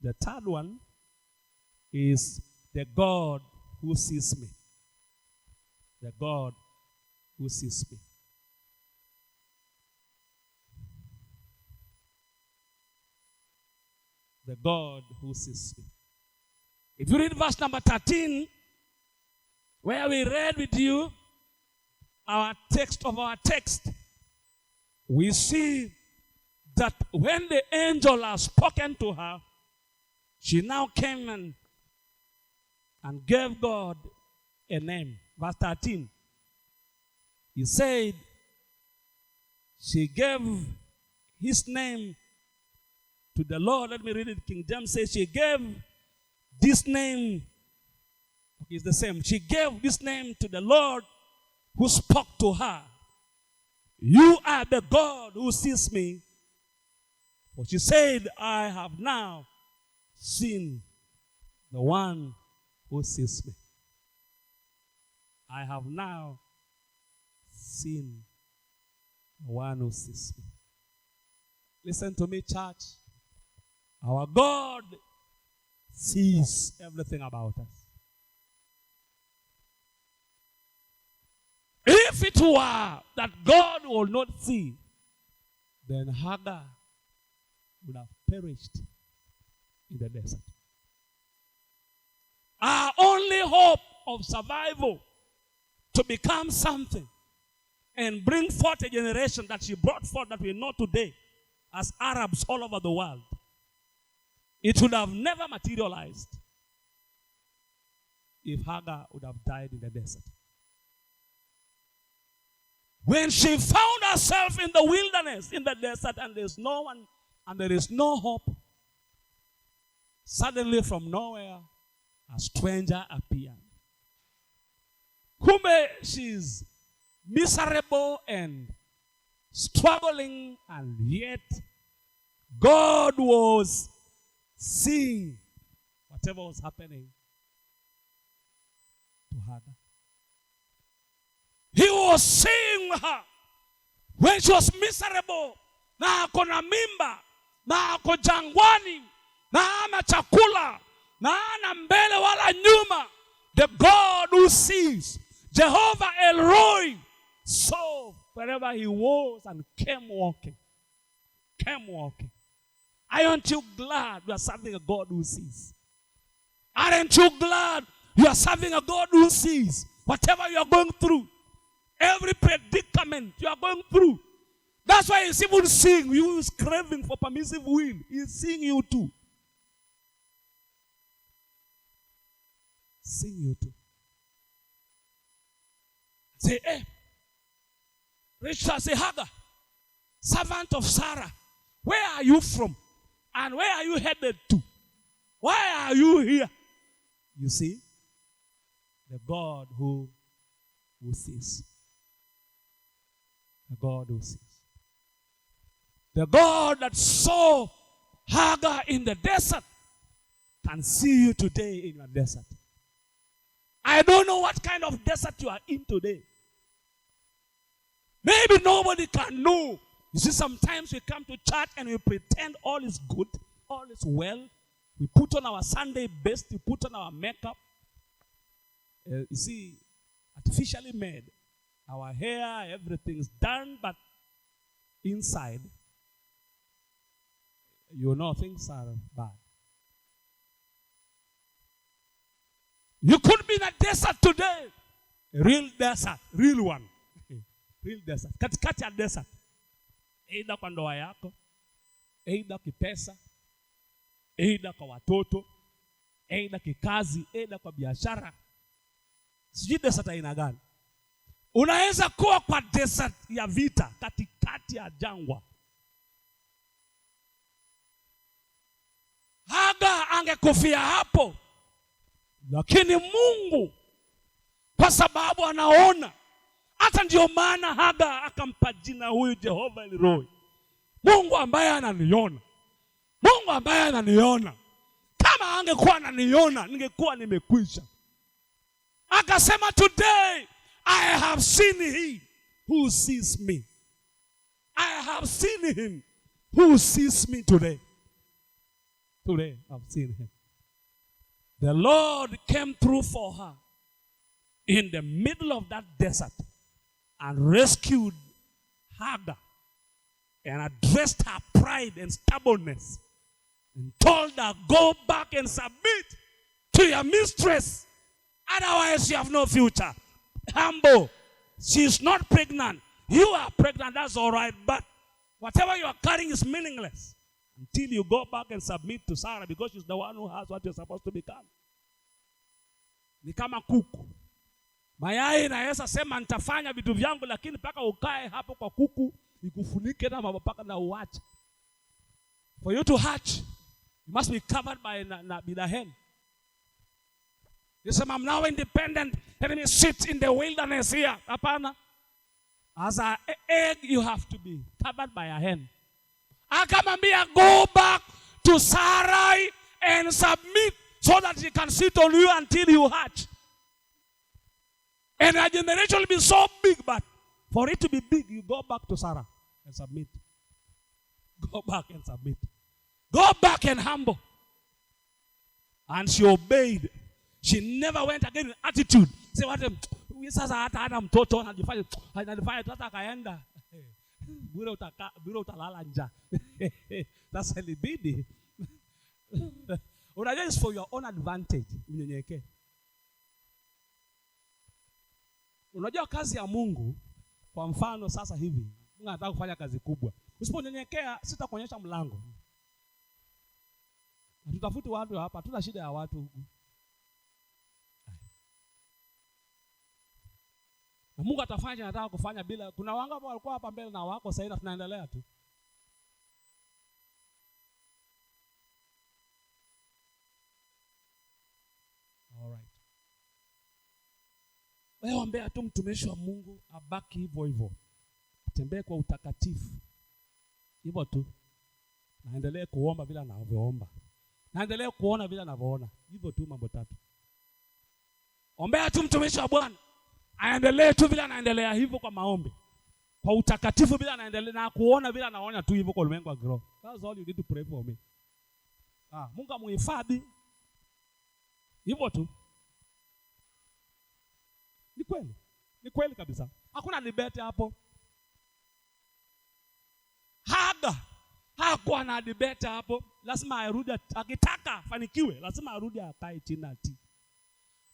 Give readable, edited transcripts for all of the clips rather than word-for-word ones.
The third one is the God who sees me. The God who sees me. The God who sees me. If you read verse number 13, where we read with you our text of our text, we see that when the angel has spoken to her, she now came and gave God a name. Verse 13. He said, she gave his name to the Lord. Let me read it. King James says she gave this name. It's the same. She gave this name to the Lord who spoke to her. You are the God who sees me. For she said, I have now seen the one who sees me. I have now seen the one who sees me. Listen to me, church. Our God sees everything about us. If it were that God will not see, then Hagar would have perished in the desert. Our only hope of survival to become something and bring forth a generation that she brought forth that we know today as Arabs all over the world, it would have never materialized if Hagar would have died in the desert. When she found herself in the wilderness, in the desert, and there's no one, and there is no hope, suddenly from nowhere, a stranger appeared. Kumbe, she's miserable and struggling, and yet God was seeing whatever was happening to Hagar. He was seeing her when she was miserable, na ako na mimba, na ako jangwani, na ana chakula, na ana mbele wala nyuma. The God who sees, Jehovah El Roi, saw wherever he was and came walking. Came walking. Aren't you glad you are serving a God who sees? Aren't you glad you are serving a God who sees whatever you are going through? Every predicament you are going through. That's why he's even seeing you. He's craving for permissive will. He's seeing you too. Seeing you too. Say, hey. Rachel, say, Hagar, servant of Sarah, where are you from? And where are you headed to? Why are you here? You see, the God who sees. The God who sees. The God that saw Hagar in the desert can see you today in your desert. I don't know what kind of desert you are in today. Maybe nobody can know. You see, sometimes we come to church and we pretend all is good, all is well. We put on our Sunday best, we put on our makeup. You see, artificially made. Our hair, everything's done, but inside, you know things are bad. You could be in a desert today. A real desert, real one. Real desert. Katikati ya desert. Aidha kwa ndoa yako, aidha kipesa, aidha kwa watoto, aidha kikazi, aidha kwa biashara. Sijui desert aina gani. Unaweza kuwa kwa desert ya vita, katikati ya jangwa. Hagar angekufia hapo. Lakini Mungu, kwa sababu anaona, hata ndio maana Hagar akampa jina huyu Jehovah El Roi. Mungu ambaye ananiona. Mungu ambaye ananiona. Kama angekuwa ananiona, ningekuwa nimekwisha. Akasema, today I have seen him who sees me. I have seen him who sees me today. Today, I've seen him. The Lord came through for her in the middle of that desert and rescued Hagar and addressed her pride and stubbornness and told her, go back and submit to your mistress. Otherwise, you have no future. Humble. She's not pregnant. You are pregnant, that's all right. But whatever you are carrying is meaningless until you go back and submit to Sarah, because she's the one who has what you're supposed to become. Ni kama kuku. Mayai naweza sema nitafanya vitu vyangu, lakini paka ukae hapo kwa kuku ikufunike na mabapaka na uache. For you to hatch, you must be covered by the hen. You say, I'm now independent. Let me sit in the wilderness here. Hapana. As an egg, you have to be covered by a hen. Akamwambia, go back to Sarai and submit so that she can sit on you until you hatch. And our generation will be so big, but for it to be big, you go back to Sarah and submit. Go back and submit. Go back and humble. And she obeyed. She never went again in attitude. Say what? Sasa hata ana mtoto anajifanya tu hata kaenda. Bure utalala njaa. Sasa libidi. Unajua is for your own advantage. Unyenyekee. Unajua kazi ya Mungu, kwa mfano sasa hivi, Mungu anataka kufanya kazi kubwa. Usiponyenyekea sitakuonyesha mlango. Tutafuti watu hapa, tuna shida ya watu huku. Na Mungu atafanya anataka kufanya bila, kuna wangapi walikuwa hapa mbele na wako sasa hivi tunaendelea tu. Alright. Wewe ombea tu mtumishi wa Mungu abaki hivyo hivyo. Atembee kwa utakatifu. Hivyo tu. Naendelee kuomba bila anavyoomba. Naendelee kuona bila anavyoona. Hivyo tu mambo tatu. Ombea tu mtumishi wa Bwana aendelee tu bila anaendelea hivyo kwa maombi. Kwa utakatifu bila anaendelea na kuona bila anaona tu hivyo kwa ulimwengu wa grow. That's all you need to pray for me. Mungu amuhifadhi. Hivyo tu. Ni kweli. Ni kweli kabisa. Hakuna debate hapo. Hagar hakuwa na debate hapo. Lazima arudi, akitaka fanikiwe, lazima arudi akae chini ati.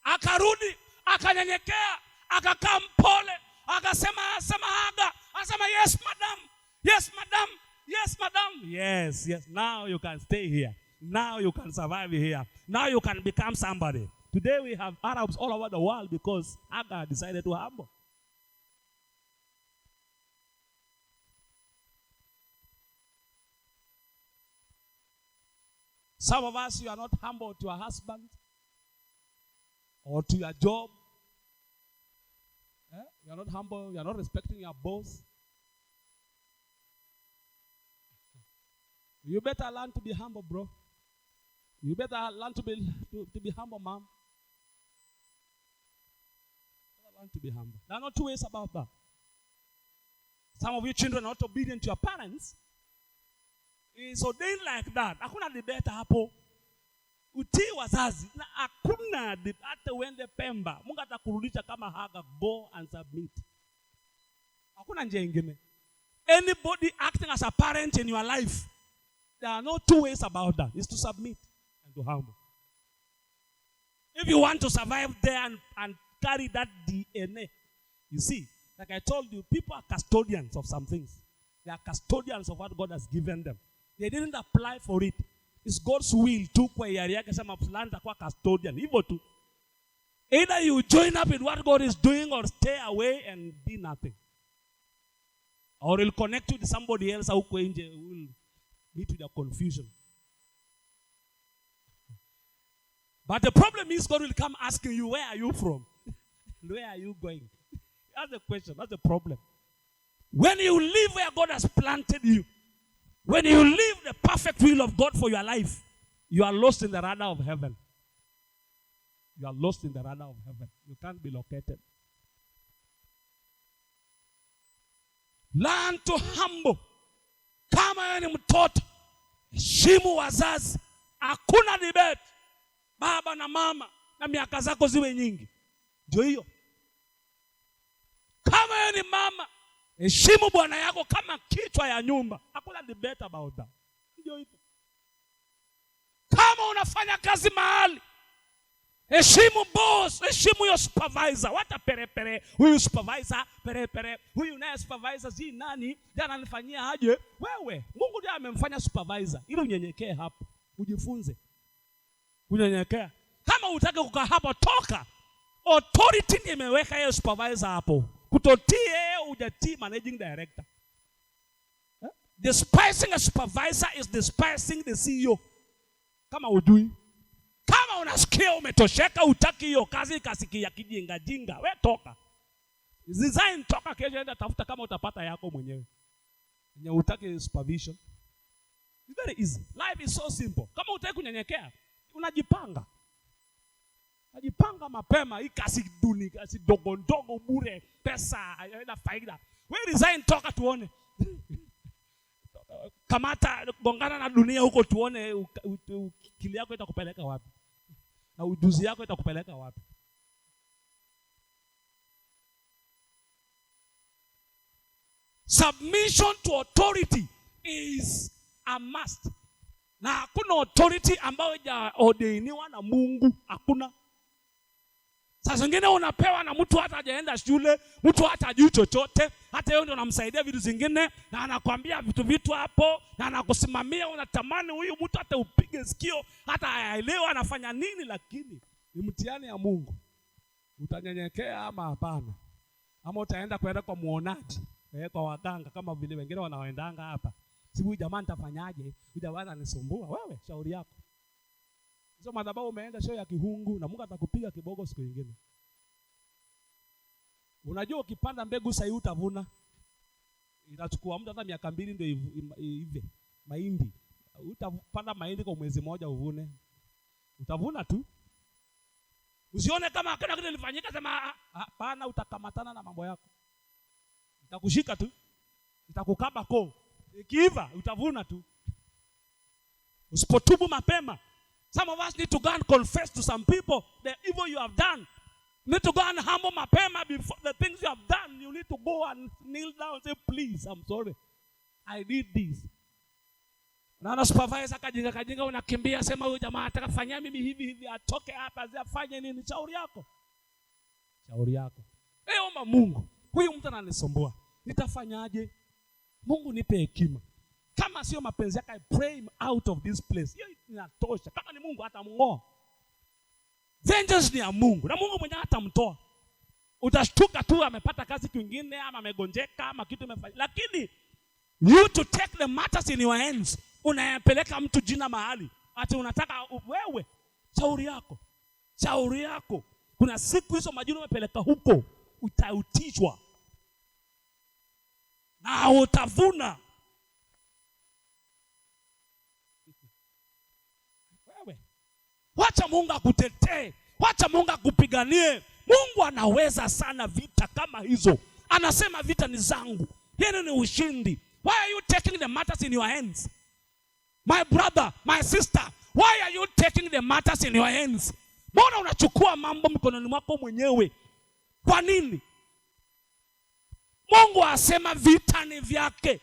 Akarudi, akanyenyekea, akakaa mpole, akasema Hagar, akasema yes madam. Yes madam. Yes madam. Yes, yes. Now you can stay here. Now you can survive here. Now you can become somebody. Today we have Arabs all over the world because Hagar decided to humble. Some of us, you are not humble to your husband or to your job. You are not humble. You are not respecting your boss. You better learn to be humble, bro. You better learn to be humble, mom. Learn to be humble. There are no two ways about that. Some of you children are not obedient to your parents. It's ordained like that. Hakuna debate hapo. Utii wazazi na hakuna hata uende Pemba. Mungu atakurudisha kama Hagar, go and submit. Hakuna njia nyingine. Anybody acting as a parent in your life, there are no two ways about that. It's to submit and to humble. If you want to survive there and carry that DNA, you see, like I told you, people are custodians of some things. They are custodians of what God has given them. They didn't apply for it. It's God's will to kwa yari yake sema fulani takuwa custodian. Hivyo tu. Either you join up in what God is doing or stay away and be nothing. Or he'll connect you to somebody else huko nje who will meet with your confusion. But the problem is God will come asking you, where are you from? Where are you going? That's the question. That's the problem. When you live where God has planted you, when you live the perfect will of God for your life, you are lost in the radar of heaven. You are lost in the radar of heaven. You can't be located. Learn to humble. Kama wewe ni mtoto, heshimu wazazi. Hakuna debate. Baba na mama na miaka zako ziwe nyingi. Ndio hiyo. Kama wewe ni mama, heshimu bwana yako kama kichwa ya nyumba. Hakuna debate about that. Ndio hivyo. Kama unafanya kazi mahali, heshimu boss, heshimu your supervisor. Wata pere. Huyu supervisor, pere. Huyu naye supervisor zi nani? Jana anifanyia aje? Wewe, Mungu ndiye amemfanya supervisor. Ili unyenyekee hapo. Ujifunze. Unyenyekea. Kama unataka kukaa hapo, toka. Authority ndiye imeweka yeye supervisor hapo. Kutotie hujatii managing director. Despising a supervisor is despising the CEO. Kama ujui. Kama unasikia umetosheka, utaki hiyo kazi kasikia kijinga, we toka. Design toka, kesho enda tafuta kama utapata yako mwenyewe. Nye utaki supervision. It's very easy. Life is so simple. Kama utaki kunyenyekea, unajipanga. Unajipanga mapema, hii kasi duni, kasi dogo bure, pesa, haina faida. We resign toka tuone. Kamata gongana na dunia huko tuone akili yako itakupeleka wapi. Na ujuzi yako itakupeleka wapi. Submission to authority is a must. Na hakuna authority ambayo hajaordainiwa na Mungu, hakuna. Sasa zingine unapewa na mtu hata hajaenda shule, mtu hata hajui chochote, hata yeye ndio anamsaidia vitu zingine na anakuambia vitu hapo na anakusimamia, unatamani huyu mtu hata upige sikio, hata haelewi anafanya nini, lakini ni mtihani ya Mungu. Utanyenyekea ama hapana? Ama utaenda kwa muonaji, kwa waganga kama vile wengine wanaoendanga hapa. Si huyu jamaa nitafanyaje? Huyu jamaa ananisumbua. Wewe shauri yako. Hizo madhabahu umeenda show ya kihungu na Mungu atakupiga kibogo siku nyingine. Unajua ukipanda mbegu sasa utavuna. Itachukua muda hata miaka 2 ndio ive. Mahindi. Utapanda mahindi kwa mwezi mmoja uvune. Utavuna tu. Usione kama hakuna kitu kilifanyika, sema hapana, utakamatana na mambo yako. Itakushika tu. Itakukaba koo. Ikiiva utavuna tu. Usipotubu mapema. Some of us need to go and confess to some people the evil you have done. You need to go and humble mapema before the things you have done. You need to go and kneel down and say, please, I'm sorry. I did this. Na supervisor kajinga unakimbia, sema huyu jamaa atakafanyia mimi hivi, atoke hapa, afanye nini? Shauri yako. Shauri yako. Omba Mungu, huyu mtu ananisumbua, nitafanyaje? Mungu nipe hekima. Kama sio mapenzi yake, I pray him out of this place. Hiyo inatosha. Kama ni Mungu atamngoa. Vengeance ni ya Mungu. Na Mungu mwenyewe atamtoa. Utashtuka tu amepata kazi kwingine ama amegonjeka ama kitu imefanya. Lakini you to take the matters in your hands. Unayapeleka mtu jina mahali. Ati unataka wewe. Shauri yako. Shauri yako. Kuna siku hizo majina umepeleka huko, utautishwa. Na utavuna. Wacha Mungu akutetee. Wacha Mungu akupiganie. Mungu anaweza sana vita kama hizo. Anasema vita ni zangu. Yeye ni ushindi. Why are you taking the matters in your hands? My brother, my sister, why are you taking the matters in your hands? Mbona unachukua mambo mikononi mwako mwenyewe? Kwa nini? Mungu asema vita ni vyake.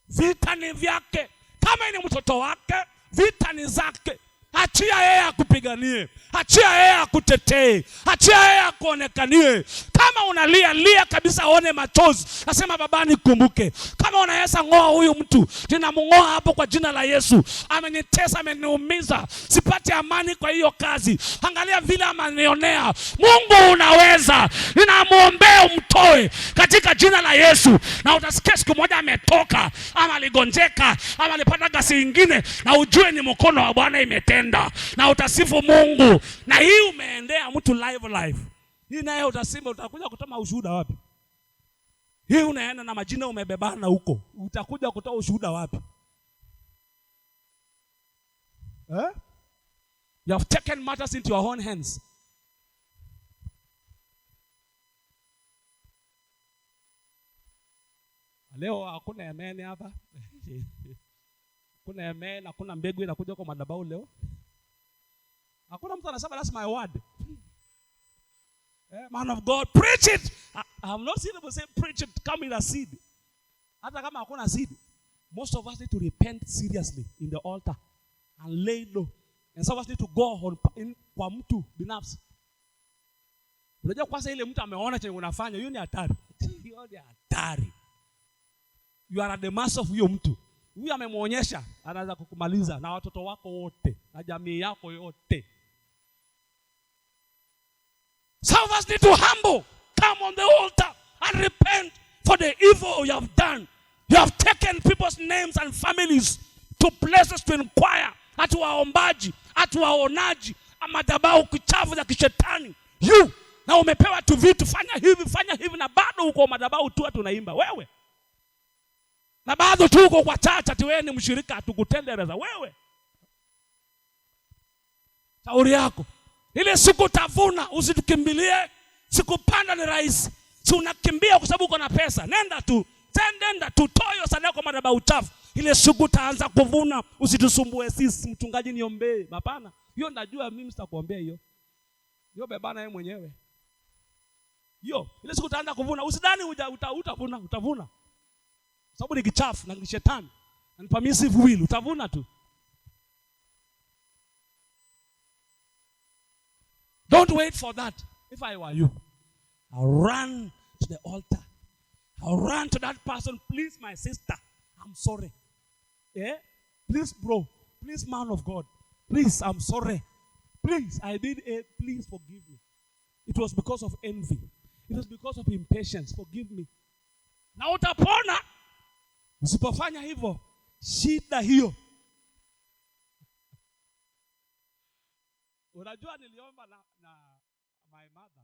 Vita ni vyake. Kama ni mtoto wake, vita ni zake. Achia yeye akupiganie. Achia yeye akutetee. Achia yeye akuonekanie. Kama unalia kabisa aone machozi, nasema baba nikumbuke. Kama unaweza ngoa huyu mtu, ninamngoa hapo kwa jina la Yesu. Amenitesa, ameniumiza. Sipati amani kwa hiyo kazi. Angalia vile amenionea. Mungu unaweza. Ninamuombea umtoe katika jina la Yesu. Na utasikia siku moja ametoka, ama aligonjeka, ama alipata kasi nyingine, na ujue ni mkono wa Bwana imetenda. Na utasifu Mungu. Na hii umeendea mtu live. Hii naye utasimba, utakuja kutoa ushuhuda wapi? Hii unaenda na majina umebebana huko, utakuja kutoa ushuhuda wapi? You have taken matters into your own hands. Leo hakuna amen hapa. Kuna amen, hakuna mbegu inakuja kwa madhabahu leo. Hakuna mtu anasema that's my word. Man of God, preach it. I have not seen people say preach it, come with a seed. Hata kama hakuna seed, most of us need to repent seriously in the altar and lay low. And some of us need to go on kwa mtu binafsi. Unajua kwanza ile mtu ameona chenye unafanya, hiyo ni hatari. Hiyo ni hatari. You are at the mercy of huyo mtu. Huyu amemuonyesha, anaweza kukumaliza na watoto wako wote, na jamii yako yote. Some of us need to humble, come on the altar and repent for the evil you have done. You have taken people's names and families to places to inquire, hatu waombaji, hatu waonaji, madhabahu kichafu za kishetani. You, na umepewa tu vitu, fanya hivi, na bado uko madhabahu tu tunaimba wewe. Na bado tu uko kwa chacha ati wewe ni mshirika, tukutendereza wewe. Shauri yako. Ile siku utavuna, usitukimbilie. Sikupanda ni rahisi. Si unakimbia kwa sababu uko na pesa. Nenda tu toyo sadaka kwa madhabahu chafu. Ile siku utaanza kuvuna, usitusumbue sisi mchungaji niombee. Hapana. Hiyo najua mimi sitakuombea hiyo. Hiyo bebana yeye mwenyewe. Hiyo, ile siku utaanza kuvuna, usidhani utavuna. Sababu ni kichafu na kishetani. And permissive will, utavuna tu. Don't wait for that. If I were you, I'll run to the altar. I'll run to that person. Please, my sister, I'm sorry. Yeah? Please, bro. Please, man of God. Please, I'm sorry. Please, I did it. Please forgive me. It was because of envy. It was because of impatience. Forgive me. Na utapona. Usipofanya hivyo, shida hiyo. Unajua niliomba na my mother.